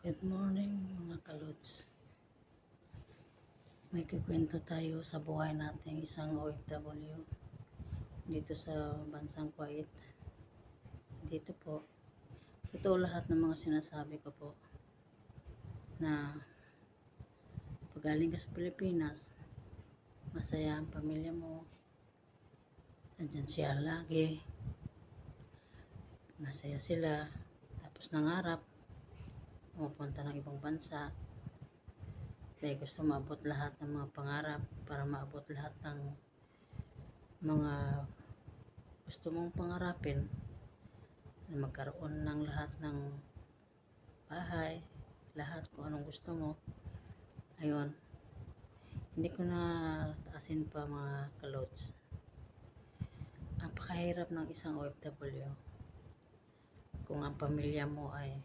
Good morning mga kalods. May kikwento tayo sa buhay nating isang OFW dito sa bansang Kuwait. Dito po, totoo lahat ng mga sinasabi ko po na pag galing ka sa Pilipinas, masaya ang pamilya mo, nandyan siya lagi, masaya sila, tapos nangarap pumunta ng ibang bansa dahil gusto maabot lahat ng mga pangarap, para maabot lahat ng mga gusto mong pangarapin, na magkaroon ng lahat ng bahay, lahat kung anong gusto mo. Ayun, hindi ko na taasin pa mga kalods. Ang pakahirap ng isang OFW kung ang pamilya mo ay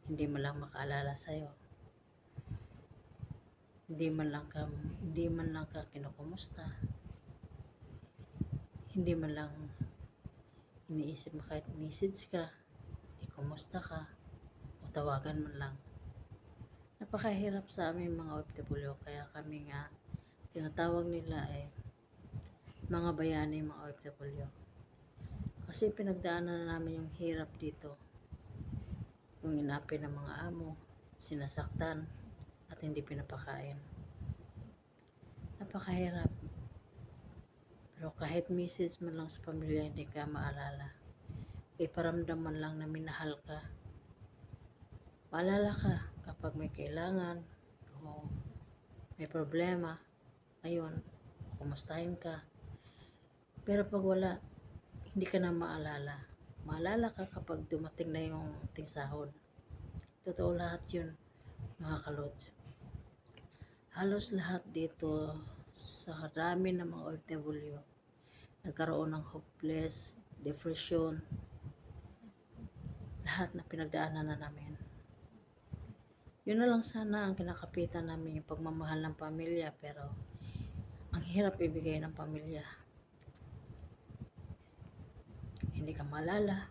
hindi man lang makaalala sa'yo, hindi man lang ka kinukumusta, hindi man lang iniisip mo kahit message ka, kumusta ka, o tawagan man lang. Napakahirap sa aming mga OFW, kaya kami nga tinatawag nila ay mga bayani, mga OFW. Kasi pinagdaanan na namin yung hirap dito, yung inapi ng mga amo, sinasaktan at hindi pinapakain. Napakahirap. Pero kahit message man lang sa pamilya hindi ka maalala, iparamdam man lang na minahal ka, maalala ka kapag may kailangan o may problema, ayun, kumustahin ka. Pero pag wala, hindi ka na maalala. Maalala ka kapag dumating na yung ating sahod. Totoo lahat yun mga kalods. Halos lahat dito sa karami ng mga OFW nagkaroon ng hopeless, depression, lahat na pinagdaanan na namin. Yun na lang sana ang kinakapitan namin, yung pagmamahal ng pamilya, pero ang hirap ibigay ng pamilya. Hindi ka malala,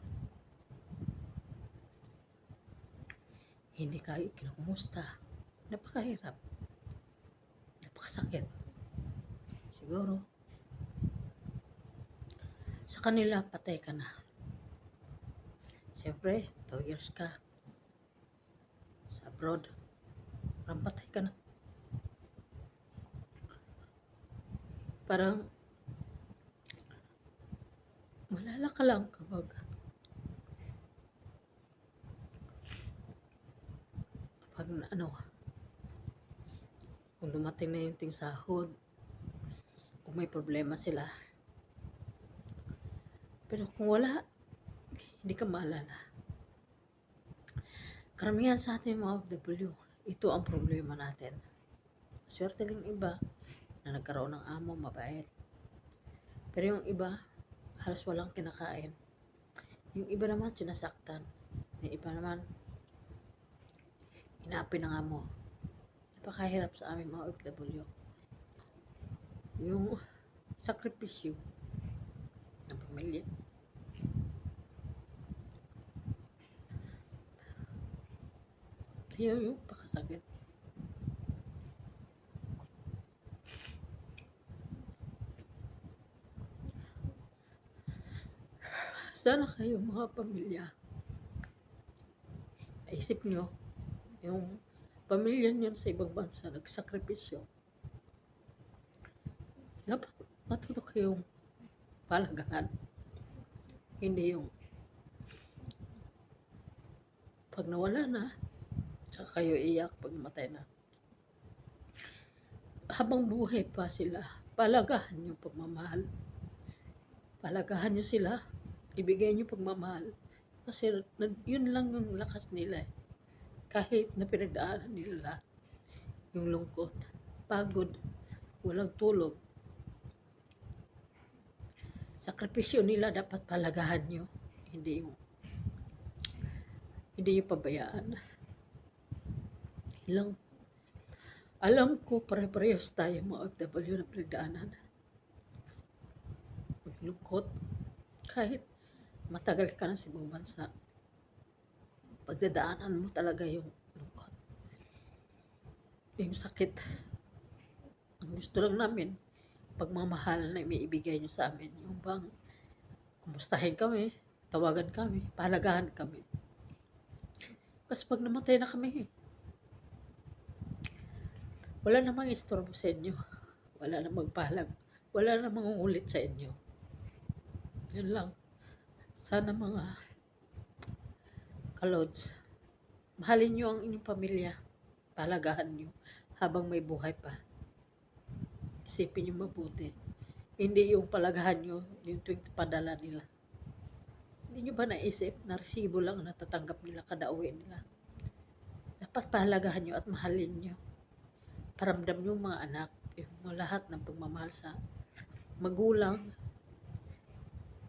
hindi ka kinukumusta. Napakahirap, napakasakit. Siguro sa kanila patay ka na. Siyempre 2 years ka sa abroad, parang patay ka na. Parang malala ka lang kapag kung dumating na yung ting sahod, kung may problema sila. Pero kung wala, hindi ka maalala. Karamihan sa ating mga OFW, ito ang problema natin. Swerte lang iba na nagkaroon ng amo mabait. Pero yung iba, halos walang kinakain. Yung iba naman sinasaktan. Yung iba naman, inaapi ng amo. Napakahirap sa aming mga OFW. Yung sakripisyo ng pamilya. Yun yung pakasakit. Sana kayo mga pamilya, isip nyo, yung pamilya nyo sa ibang bansa nagsakripisyo, dapat matuto kayong palagahan. Hindi yung pag nawala na, tsaka kayo iyak pag namatay na. Habang buhay pa sila, palagahan nyo pagmamahal. Palagahan nyo sila, ibigay nyo pagmamahal. Kasi yun lang yung lakas nila. Kahit na pinagdaanan nila yung lungkot, pagod, walang tulog, sakripisyo nila dapat palagahan nyo. Hindi yung pabayaan. Alam ko pare-parehas tayo mga OFW na pinagdaanan. Maglungkot, kahit matagal ka na sa ibang bansa, Pagdadaanan mo talaga yung lungkot, yung sakit. Ang gusto lang namin, pagmamahal na ibigay nyo sa amin. Yung bang, kumustahin kami, tawagan kami, pahalagahan kami. Kasi pag namatay na kami, wala namang istorbo sa inyo. Wala namang pahalag. Wala namang ulit sa inyo. Yun lang. Sana mga kalods, mahalin nyo ang inyong pamilya. Pahalagahan nyo habang may buhay pa. Isipin nyo mabuti. Hindi yung palagahan nyo yung tuwing padala nila. Hindi nyo ba naisip na resibo lang ang natatanggap nila kada uwi nila? Dapat pahalagahan nyo at mahalin nyo. Paramdam nyo mga anak, yung lahat ng pagmamahal sa magulang,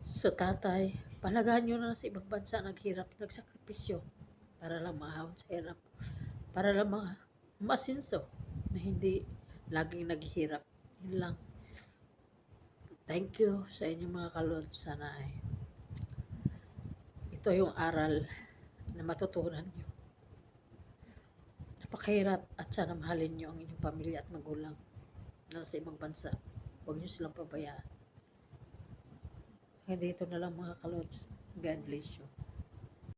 sa tatay. Pahalagahan nyo na sa ibang bansa naghirap, nagsakripisyo para lang maahon sa hirap. Para lang masinso na hindi laging naghihirap. Yun lang. Thank you sa inyong mga kalod. Sana ay ito yung aral na matutunan nyo. Napakahirap at sana mahalin nyo ang inyong pamilya at magulang na sa ibang bansa. Huwag nyo silang pabayaan. Kaya dito na lang mga kalods. God bless you.